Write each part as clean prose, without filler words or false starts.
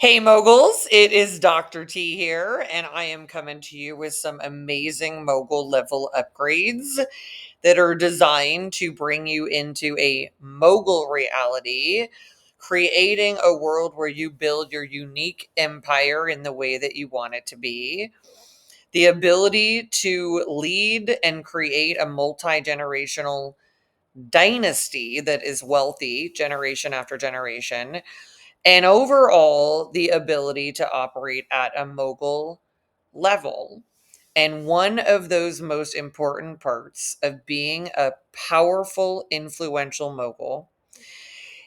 Hey moguls, it is Dr. T here, and I am coming to you with some amazing mogul level upgrades that are designed to bring you into a mogul reality, creating a world where you build your unique empire in the way that you want it to be. The ability to lead and create a multi generational dynasty that is wealthy generation after generation, and overall the ability to operate at a mogul level. And one of those most important parts of being a powerful, influential mogul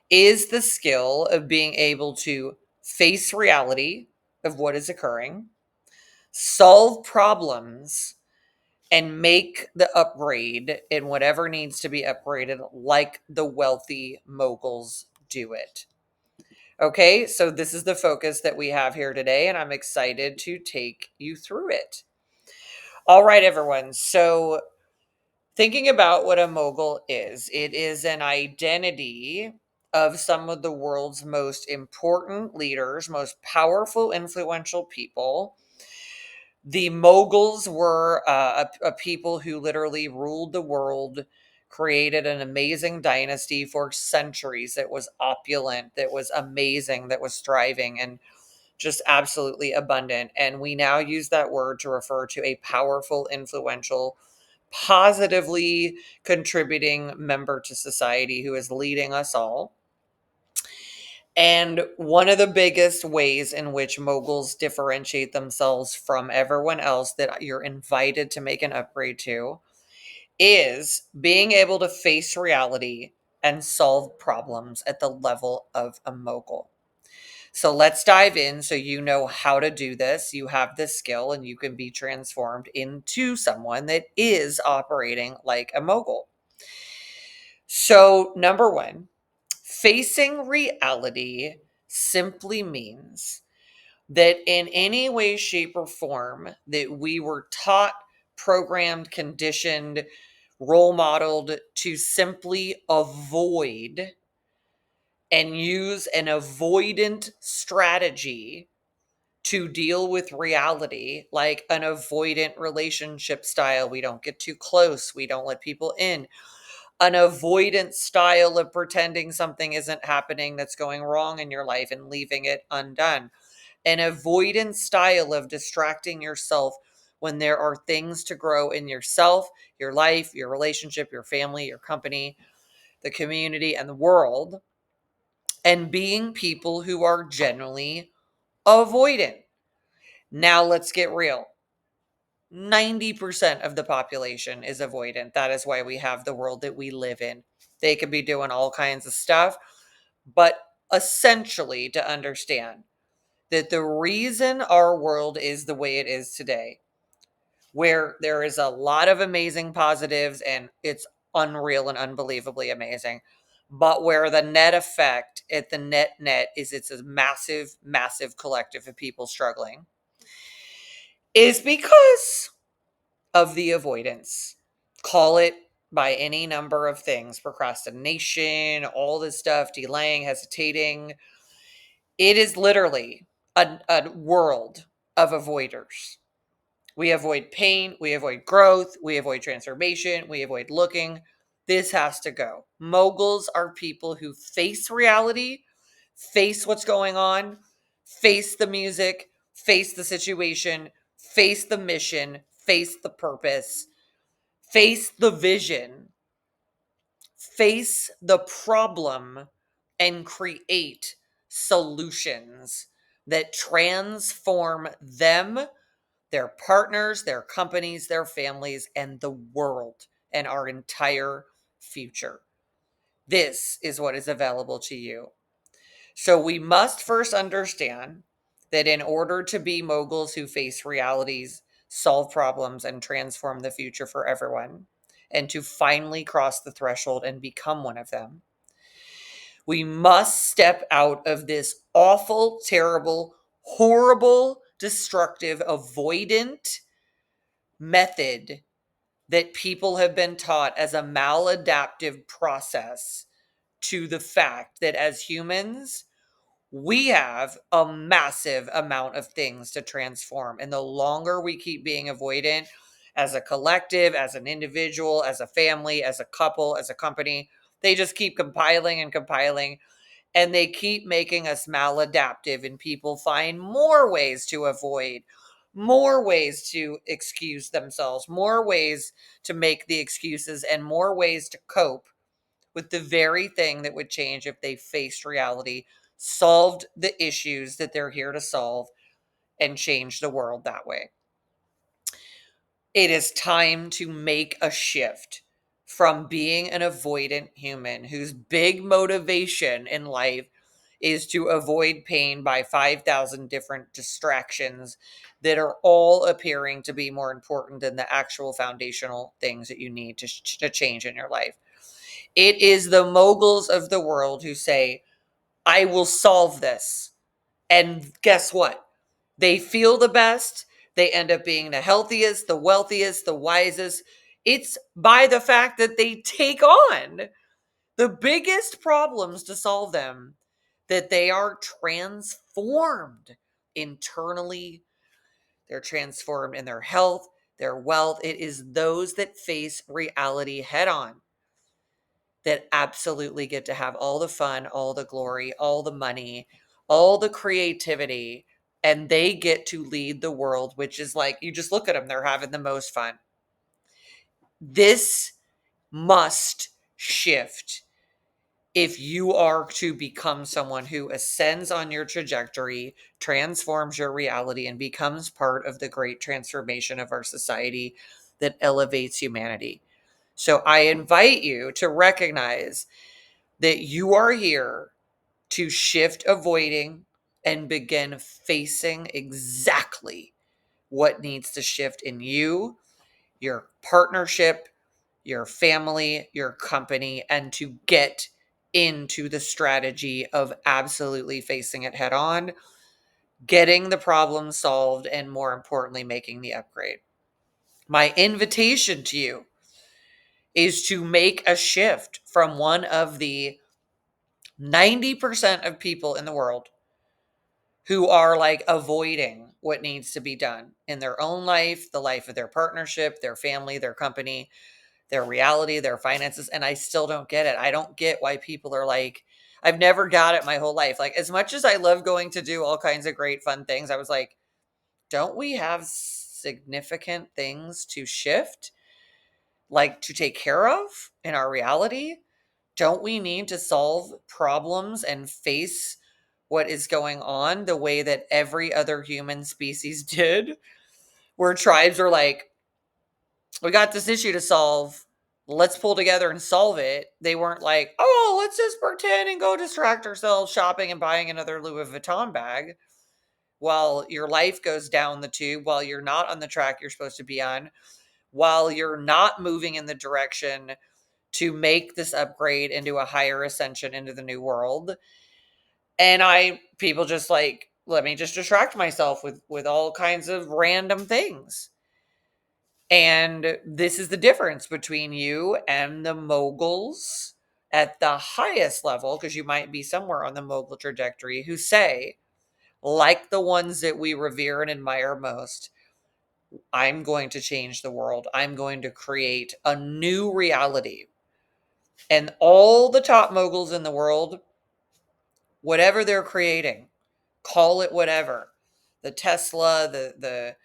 is the skill of being able to face reality of what is occurring, solve problems, and make the upgrade in whatever needs to be upgraded like the wealthy moguls do it. Okay, so this is the focus that we have here today, and I'm excited to take you through it. All right, everyone. So, thinking about what a mogul is, it is an identity of some of the world's most important leaders, most powerful, influential people. The moguls were a people who literally ruled the world, created an amazing dynasty for centuries that was opulent, that was amazing, that was thriving, and just absolutely abundant. And we now use that word to refer to a powerful, influential, positively contributing member to society who is leading us all. And one of the biggest ways in which moguls differentiate themselves from everyone else that you're invited to make an upgrade to is being able to face reality and solve problems at the level of a mogul. So let's dive in so you know how to do this. You have this skill and you can be transformed into someone that is operating like a mogul. So, number one, facing reality simply means that in any way, shape, or form that we were taught, programmed, conditioned, role modeled to simply avoid and use an avoidant strategy to deal with reality, like an avoidant relationship style. We don't get too close, we don't let people in. An avoidant style of pretending something isn't happening that's going wrong in your life and leaving it undone. An avoidant style of distracting yourself when there are things to grow in yourself, your life, your relationship, your family, your company, the community, and the world. And being people who are generally avoidant. Now let's get real. 90% of the population is avoidant. That is why we have the world that we live in. They could be doing all kinds of stuff, but essentially to understand that the reason our world is the way it is today, where there is a lot of amazing positives and it's unreal and unbelievably amazing, but where the net effect at the net is it's a massive, massive collective of people struggling, is because of the avoidance. Call it by any number of things: procrastination, all this stuff, delaying, hesitating. It is literally a world of avoiders. We avoid pain, we avoid growth, we avoid transformation, we avoid looking. This has to go. Moguls are people who face reality, face what's going on, face the music, face the situation, face the mission, face the purpose, face the vision, face the problem, and create solutions that transform them, their partners, their companies, their families, and the world and our entire future. This is what is available to you. So we must first understand that in order to be moguls who face realities, solve problems, and transform the future for everyone, and to finally cross the threshold and become one of them, we must step out of this awful, terrible, horrible, destructive, avoidant method that people have been taught as a maladaptive process to the fact that as humans, We have a massive amount of things to transform. And the longer we keep being avoidant as a collective, as an individual, as a family, as a couple, as a company, they just keep compiling and compiling. And they keep making us maladaptive, and people find more ways to avoid, more ways to excuse themselves, more ways to make the excuses, and more ways to cope with the very thing that would change if they faced reality, solved the issues that they're here to solve, and change the world that way. It is time to make a shift from being an avoidant human whose big motivation in life is to avoid pain by 5,000 different distractions that are all appearing to be more important than the actual foundational things that you need to change in your life. It is the moguls of the world who say, I will solve this. And guess what? They feel the best. They end up being the healthiest, the wealthiest, the wisest. It's by the fact that they take on the biggest problems to solve them, that they are transformed internally. They're transformed in their health, their wealth. It is those that face reality head on that absolutely get to have all the fun, all the glory, all the money, all the creativity, and they get to lead the world, which is like, you just look at them, they're having the most fun. This must shift if you are to become someone who ascends on your trajectory, transforms your reality, and becomes part of the great transformation of our society that elevates humanity. So I invite you to recognize that you are here to shift avoiding and begin facing exactly what needs to shift in you, your partnership, your family, your company, and to get into the strategy of absolutely facing it head on, getting the problem solved, and more importantly, making the upgrade. My invitation to you is to make a shift from one of the 90% of people in the world who are like avoiding what needs to be done in their own life, the life of their partnership, their family, their company, their reality, their finances. And I still don't get it. I don't get why people are like, I've never got it my whole life. Like, as much as I love going to do all kinds of great fun things, I was like, don't we have significant things to shift, like to take care of in our reality? Don't we need to solve problems and face what is going on the way that every other human species did? Where tribes are like, we got this issue to solve. Let's pull together and solve it. They weren't like, oh, let's just pretend and go distract ourselves shopping and buying another Louis Vuitton bag while your life goes down the tube, while you're not on the track you're supposed to be on, while you're not moving in the direction to make this upgrade into a higher ascension into the new world. And people just like, let me just distract myself with all kinds of random things. And this is the difference between you and the moguls at the highest level, because you might be somewhere on the mogul trajectory, who say, like the ones that we revere and admire most, I'm going to change the world. I'm going to create a new reality. And all the top moguls in the world, whatever they're creating, call it whatever. The Tesla, the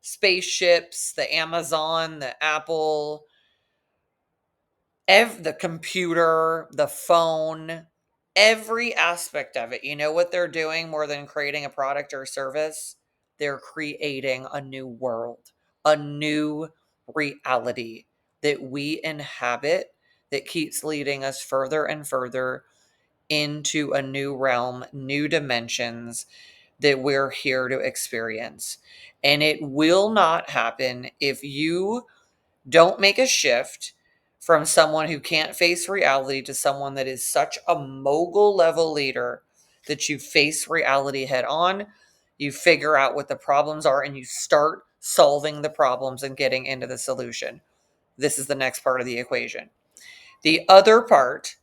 spaceships, the Amazon, the Apple, the computer, the phone, every aspect of it. You know what they're doing more than creating a product or a service? They're creating a new world, a new reality that we inhabit, that keeps leading us further and further into a new realm, new dimensions that we're here to experience. And it will not happen if you don't make a shift from someone who can't face reality to someone that is such a mogul level leader that you face reality head on, you figure out what the problems are, and you start solving the problems and getting into the solution. This is the next part of the equation. The other part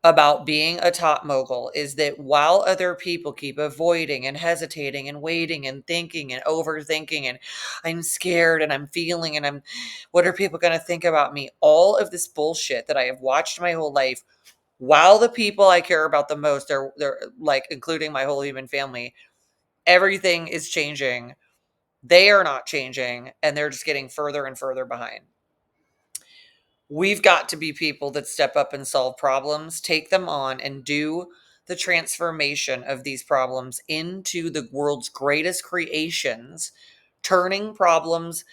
about being a top mogul is that while other people keep avoiding and hesitating and waiting and thinking and overthinking and I'm scared and I'm feeling and I'm what are people going to think about me, all of this bullshit that I have watched my whole life, while the people I care about the most, they're like including my whole human family, everything is changing. They are not changing and they're just getting further and further behind. We've got to be people that step up and solve problems, take them on, and do the transformation of these problems into the world's greatest creations, turning problems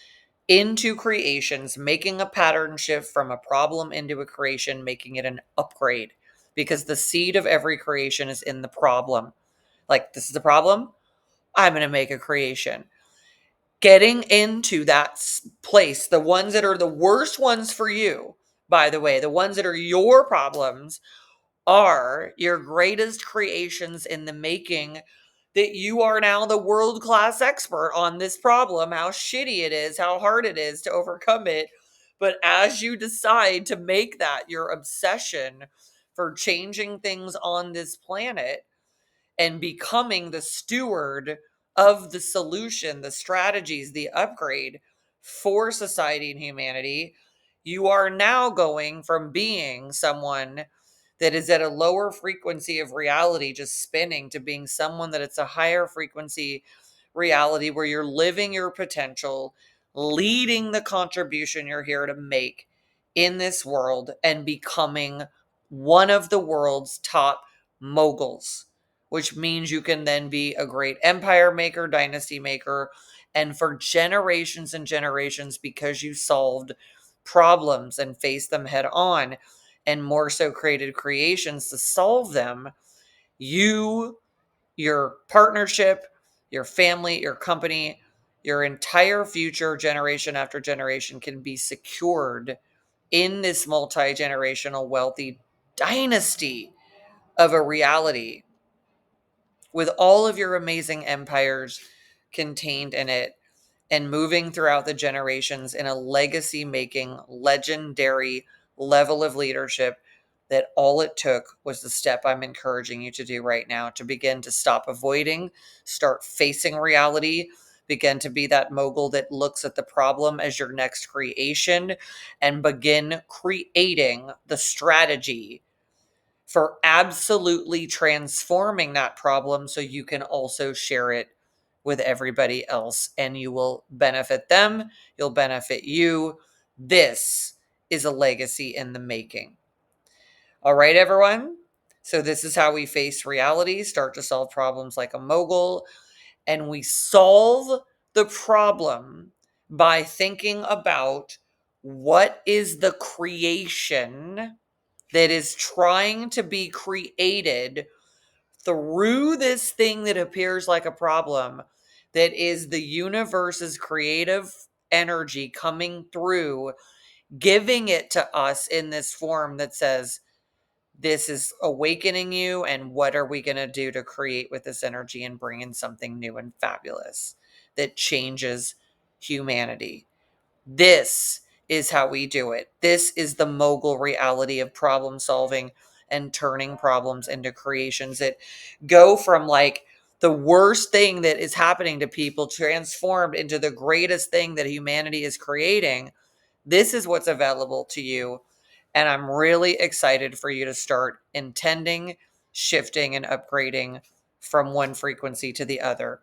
into creations, making a pattern shift from a problem into a creation, making it an upgrade. Because the seed of every creation is in the problem. Like, this is the problem. I'm going to make a creation. Getting into that place, the ones that are the worst ones for you, by the way, the ones that are your problems are your greatest creations in the making, that you are now the world-class expert on this problem, how shitty it is, how hard it is to overcome it. But as you decide to make that your obsession for changing things on this planet, and becoming the steward of the solution, the strategies, the upgrade for society and humanity, you are now going from being someone that is at a lower frequency of reality, just spinning, to being someone that it's a higher frequency reality where you're living your potential, leading the contribution you're here to make in this world, and becoming one of the world's top moguls, which means you can then be a great empire maker, dynasty maker, and for generations and generations, because you solved problems and faced them head on, and more so created creations to solve them, you, your partnership, your family, your company, your entire future, generation after generation, can be secured in this multi-generational wealthy dynasty of a reality with all of your amazing empires contained in it, and moving throughout the generations in a legacy making, legendary level of leadership, that all it took was the step I'm encouraging you to do right now, to begin to stop avoiding, start facing reality, begin to be that mogul that looks at the problem as your next creation, and begin creating the strategy for absolutely transforming that problem so you can also share it with everybody else, and you will benefit them, you'll benefit you. This is a legacy in the making. All right, everyone. So this is how we face reality, start to solve problems like a mogul, and we solve the problem by thinking about what is the creation that is trying to be created through this thing that appears like a problem, that is the universe's creative energy coming through, giving it to us in this form that says, this is awakening you, and what are we going to do to create with this energy and bring in something new and fabulous that changes humanity. This is how we do it. This is the mogul reality of problem solving and turning problems into creations that go from like the worst thing that is happening to people transformed into the greatest thing that humanity is creating. This is what's available to you. And I'm really excited for you to start intending, shifting, and upgrading from one frequency to the other,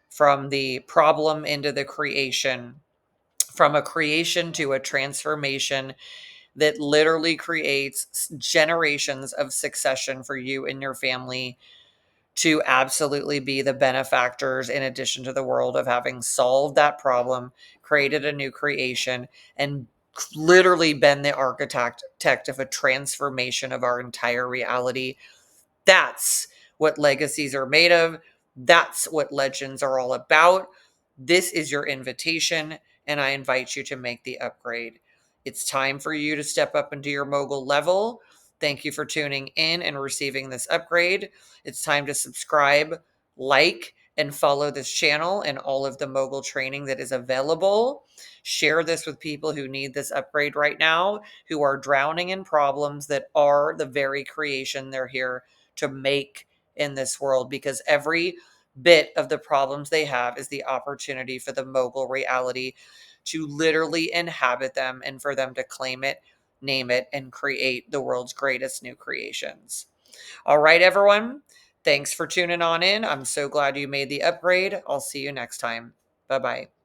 from the problem into the creation, from a creation to a transformation that literally creates generations of succession for you and your family, to absolutely be the benefactors, in addition to the world, of having solved that problem, created a new creation, and literally been the architect of a transformation of our entire reality. That's what legacies are made of. That's what legends are all about. This is your invitation, and I invite you to make the upgrade. It's time for you to step up into your mogul level. Thank you for tuning in and receiving this upgrade. It's time to subscribe, like, and follow this channel and all of the mogul training that is available. Share this with people who need this upgrade right now, who are drowning in problems that are the very creation they're here to make in this world, because every bit of the problems they have is the opportunity for the mogul reality to literally inhabit them and for them to claim it, name it, and create the world's greatest new creations. All right, everyone. Thanks for tuning on in. I'm so glad you made the upgrade. I'll see you next time. Bye bye.